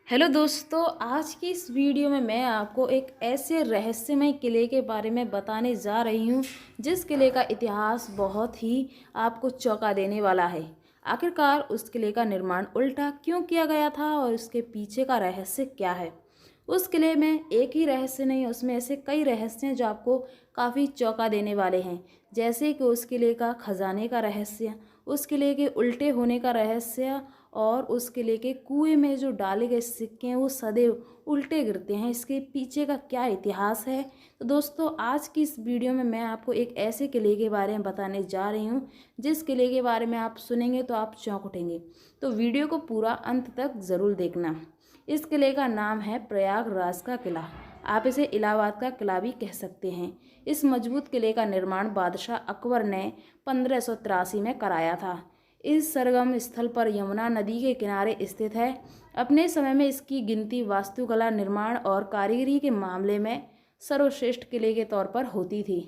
Hello दोस्तों, आज की इस वीडियो में मैं आपको एक ऐसे रहस्यमय किले के बारे में बताने जा रही हूँ जिस किले का इतिहास बहुत ही आपको चौंका देने वाला है। आखिरकार उस किले का निर्माण उल्टा क्यों किया गया था और उसके पीछे का रहस्य क्या है। उस किले में एक ही रहस्य नहीं, उसमें ऐसे कई रहस्य हैं जो आपको काफ़ी चौंका देने वाले हैं। जैसे कि उस किले का खजाने का रहस्य, उस किले के उल्टे होने का रहस्य और उस किले के कुएं में जो डाले गए सिक्के हैं वो सदैव उल्टे गिरते हैं। इसके पीछे का क्या इतिहास है। तो दोस्तों, आज की इस वीडियो में मैं आपको एक ऐसे किले के बारे में बताने जा रही हूँ जिस किले के बारे में आप सुनेंगे तो आप चौंक उठेंगे। तो वीडियो को पूरा अंत तक ज़रूर देखना। इस किले का नाम है प्रयागराज का किला। आप इसे इलाहाबाद का किला भी कह सकते हैं। इस मजबूत किले का निर्माण बादशाह अकबर ने 1583 में कराया था। इस सरगम स्थल पर यमुना नदी के किनारे स्थित है। अपने समय में इसकी गिनती वास्तुकला, निर्माण और कारीगरी के मामले में सर्वश्रेष्ठ किले के तौर पर होती थी,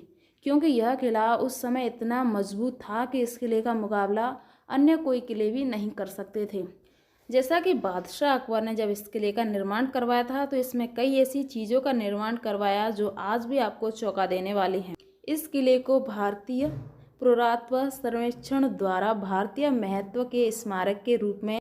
क्योंकि यह किला उस समय इतना मजबूत था कि इस किले का मुकाबला अन्य कोई किले भी नहीं कर सकते थे। जैसा कि बादशाह अकबर ने जब इस किले का निर्माण करवाया था तो इसमें कई ऐसी चीज़ों का निर्माण करवाया जो आज भी आपको चौंका देने वाली हैं। इस किले को भारतीय पुरातत्व सर्वेक्षण द्वारा भारतीय महत्व के स्मारक के रूप में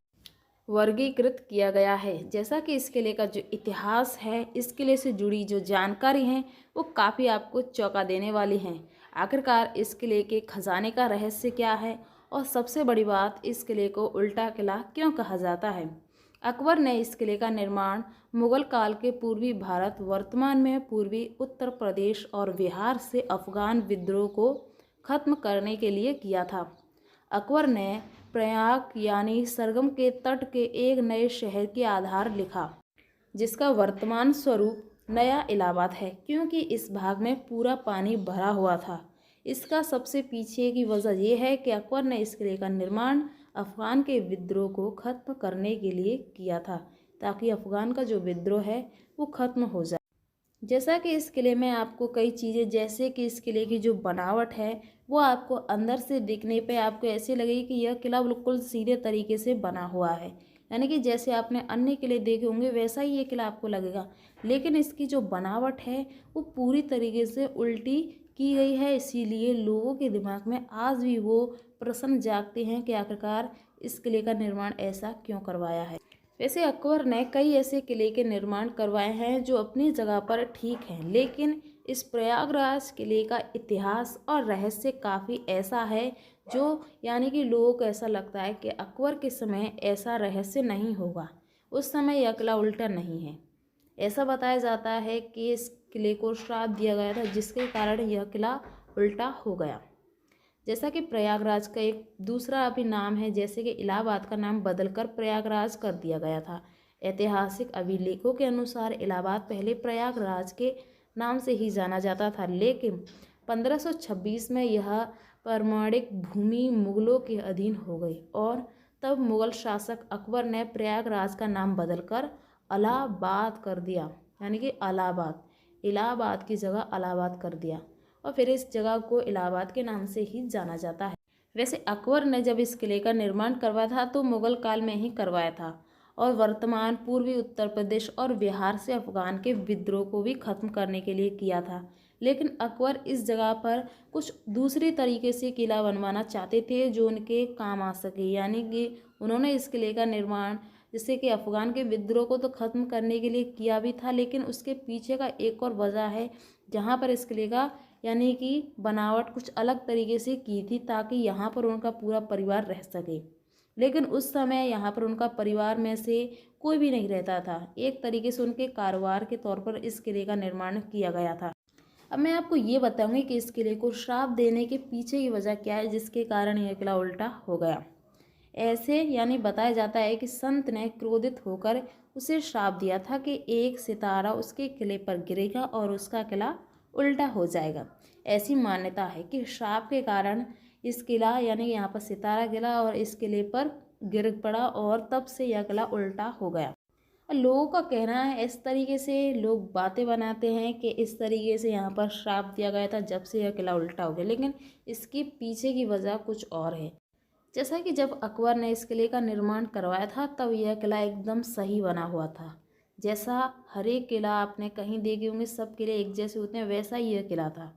वर्गीकृत किया गया है। जैसा कि इस किले का जो इतिहास है, इस किले से जुड़ी जो जानकारी हैं वो काफ़ी आपको चौंका देने वाली हैं। आखिरकार इस किले के खजाने का रहस्य क्या है और सबसे बड़ी बात, इस किले को उल्टा किला क्यों कहा जाता है। अकबर ने इस किले का निर्माण मुगल काल के पूर्वी भारत, वर्तमान में पूर्वी उत्तर प्रदेश और बिहार से अफगान विद्रोह को खत्म करने के लिए किया था। अकबर ने प्रयाग यानी सरगम के तट के एक नए शहर के आधार लिखा, जिसका वर्तमान स्वरूप नया इलाहाबाद है, क्योंकि इस भाग में पूरा पानी भरा हुआ था। इसका सबसे पीछे की वजह यह है कि अकबर ने इस किले का निर्माण अफगान के विद्रोह को खत्म करने के लिए किया था, ताकि अफगान का जो विद्रोह है वो खत्म हो जाए। जैसा कि इस किले में आपको कई चीज़ें, जैसे कि इस किले की जो बनावट है वो आपको अंदर से देखने पे आपको ऐसे लगेगी कि यह किला बिल्कुल सीधे तरीके से बना हुआ है, यानी कि जैसे आपने अन्य किले देखे होंगे वैसा ही ये किला आपको लगेगा। लेकिन इसकी जो बनावट है वो पूरी तरीके से उल्टी की गई है, इसीलिए लोगों के दिमाग में आज भी वो प्रश्न जागते हैं कि आखिरकार इस किले का निर्माण ऐसा क्यों करवाया है। वैसे अकबर ने कई ऐसे किले के निर्माण करवाए हैं जो अपनी जगह पर ठीक हैं, लेकिन इस प्रयागराज किले का इतिहास और रहस्य काफ़ी ऐसा है जो, यानी कि लोगों को ऐसा लगता है कि अकबर के समय ऐसा रहस्य नहीं होगा। उस समय यह किला उल्टा नहीं है। ऐसा बताया जाता है कि इस किले को श्राप दिया गया था, जिसके कारण यह किला उल्टा हो गया। जैसा कि प्रयागराज का एक दूसरा अभी नाम है, जैसे कि इलाहाबाद का नाम बदलकर प्रयागराज कर दिया गया था। ऐतिहासिक अभिलेखों के अनुसार इलाहाबाद पहले प्रयागराज के नाम से ही जाना जाता था, लेकिन 1526 में यह पारमाणिक भूमि मुगलों के अधीन हो गई और तब मुगल शासक अकबर ने प्रयागराज का नाम बदलकर इलाहाबाद कर दिया, यानी कि इलाहाबाद की जगह इलाहाबाद कर दिया और फिर इस जगह को इलाहाबाद के नाम से ही जाना जाता है। वैसे अकबर ने जब इस किले का निर्माण करवाया था तो मुगल काल में ही करवाया था और वर्तमान पूर्वी उत्तर प्रदेश और बिहार से अफगान के विद्रोह को भी खत्म करने के लिए किया था। लेकिन अकबर इस जगह पर कुछ दूसरी तरीके से किला बनवाना चाहते थे जो उनके काम आ सके, यानी कि उन्होंने इस किले का निर्माण जिससे कि अफगान के विद्रोह को तो खत्म करने के लिए किया भी था, लेकिन उसके पीछे का एक और वजह है जहाँ पर इस किले का, यानी कि बनावट कुछ अलग तरीके से की थी ताकि यहाँ पर उनका पूरा परिवार रह सके। लेकिन उस समय यहाँ पर उनका परिवार में से कोई भी नहीं रहता था, एक तरीके से उनके कारोबार के तौर पर इस किले का निर्माण किया गया था। अब मैं आपको ये बताऊंगी कि इस किले को श्राप देने के पीछे की वजह क्या है जिसके कारण यह किला उल्टा हो गया। ऐसे यानी बताया जाता है कि संत ने क्रोधित होकर उसे श्राप दिया था कि एक सितारा उसके किले पर गिरेगा और उसका किला उल्टा हो जाएगा। ऐसी मान्यता है कि श्राप के कारण इस किला, यानी यहाँ पर सितारा गिरा और इस किले पर गिर पड़ा और तब से यह किला उल्टा हो गया। और लोगों का कहना है, इस तरीके से लोग बातें बनाते हैं कि इस तरीके से यहाँ पर श्राप दिया गया था जब से यह किला उल्टा हो गया, लेकिन इसके पीछे की वजह कुछ और है। जैसा कि जब अकबर ने इस किले का निर्माण करवाया था तब यह किला एकदम सही बना हुआ था। जैसा हर एक किला आपने कहीं देखे होंगे, सब किले एक जैसे होते हैं, वैसा ही यह किला था।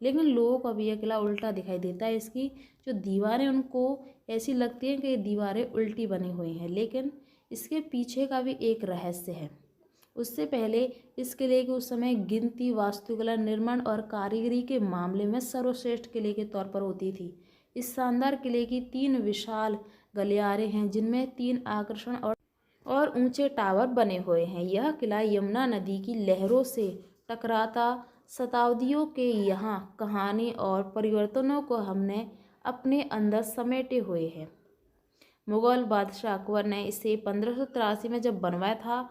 लेकिन लोगों को अब यह किला उल्टा दिखाई देता है। इसकी जो दीवारें उनको ऐसी लगती हैं कि ये दीवारें उल्टी बनी हुई हैं, लेकिन इसके पीछे का भी एक रहस्य है। उससे पहले इस किले की उस समय गिनती वास्तुकला, निर्माण और कारीगरी के मामले में सर्वश्रेष्ठ किले के तौर पर होती थी। इस शानदार किले की 3 विशाल गलियारे हैं, जिनमें 3 आकर्षण और ऊंचे टावर बने हुए हैं। यह किला यमुना नदी की लहरों से टकराता शताब्दियों के यहाँ कहानी और परिवर्तनों को हमने अपने अंदर समेटे हुए है। मुगल बादशाह अकबर ने इसे 1583 में जब बनवाया था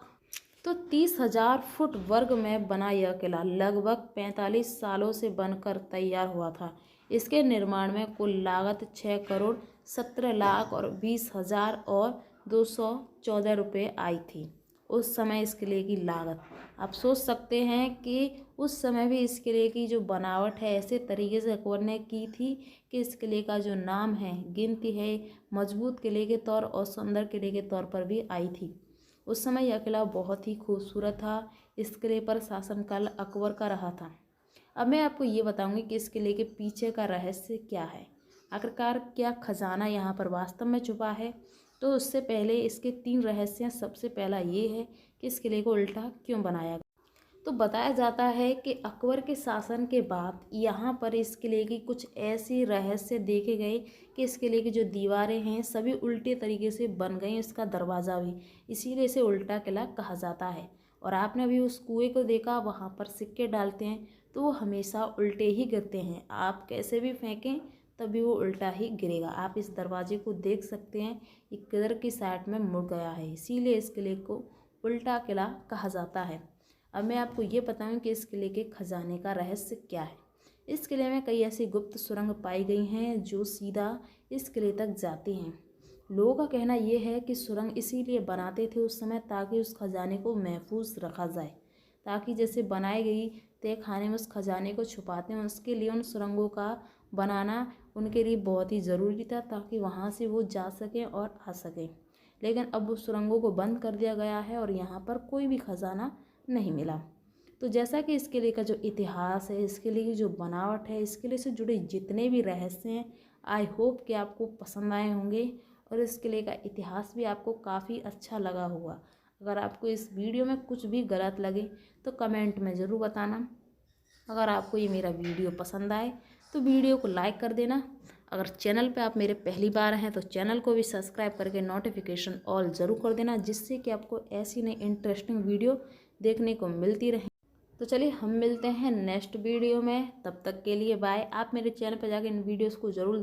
तो 30,000 फुट वर्ग में बना यह किला लगभग 45 सालों से बनकर तैयार हुआ था। इसके निर्माण में कुल लागत 6 करोड़ 17 लाख और 20,000 और 214 रुपये आई थी। उस समय इस किले की लागत, आप सोच सकते हैं कि उस समय भी इस किले की जो बनावट है ऐसे तरीके से अकबर ने की थी कि इस किले का जो नाम है, गिनती है, मजबूत किले के तौर और सुंदर किले के तौर पर भी आई थी। उस समय यह किला बहुत ही खूबसूरत था। इस किले पर शासनकाल अकबर का रहा था। अब मैं आपको ये बताऊंगी कि इस किले के पीछे का रहस्य क्या है, आखिरकार क्या खजाना यहाँ पर वास्तव में छुपा है। तो उससे पहले इसके 3 रहस्य हैं। सबसे पहला ये है कि इस किले को उल्टा क्यों बनाया गया। तो बताया जाता है कि अकबर के शासन के बाद यहाँ पर इस किले की कुछ ऐसी रहस्य देखे गए कि इस किले की जो दीवारें हैं सभी उल्टे तरीके से बन गई, इसका दरवाज़ा भी, इसीलिए इसे उल्टा किला कहा जाता है। और आपने अभी उस कुएं को देखा, वहाँ पर सिक्के डालते हैं तो वो हमेशा उल्टे ही गिरते हैं। आप कैसे भी फेंकें तभी वो उल्टा ही गिरेगा। आप इस दरवाजे को देख सकते हैं, ये किधर की साइड में मुड़ गया है, इसीलिए इस किले को उल्टा किला कहा जाता है। अब मैं आपको ये बताऊं कि इस किले के खजाने का रहस्य क्या है। इस किले में कई ऐसी गुप्त सुरंग पाई गई हैं जो सीधा इस किले तक जाती हैं। लोगों का कहना यह है कि सुरंग इसीलिए बनाते थे उस समय ताकि उस खजाने को महफूज रखा जाए, ताकि जैसे बनाई गई तय खाने में उस खजाने को छुपाते हैं, उसके लिए उन सुरंगों का बनाना उनके लिए बहुत ही ज़रूरी था ताकि वहाँ से वो जा सकें और आ सकें। लेकिन अब उस सुरंगों को बंद कर दिया गया है और यहाँ पर कोई भी खजाना नहीं मिला। तो जैसा कि इस किले का जो इतिहास है, इस किले की जो बनावट है, इस किले से जुड़े जितने भी रहस्य हैं, आई होप कि आपको पसंद आए होंगे और इस किले का इतिहास भी आपको काफ़ी अच्छा लगा होगा। अगर आपको इस वीडियो में कुछ भी गलत लगे तो कमेंट में ज़रूर बताना। अगर आपको ये मेरा वीडियो पसंद आए तो वीडियो को लाइक कर देना। अगर चैनल पे आप मेरे पहली बार हैं तो चैनल को भी सब्सक्राइब करके नोटिफिकेशन ऑल ज़रूर कर देना, जिससे कि आपको ऐसी नई इंटरेस्टिंग वीडियो देखने को मिलती रहे। तो चलिए हम मिलते हैं नेक्स्ट वीडियो में, तब तक के लिए बाय। आप मेरे चैनल पर जाकर इन वीडियोज़ को ज़रूर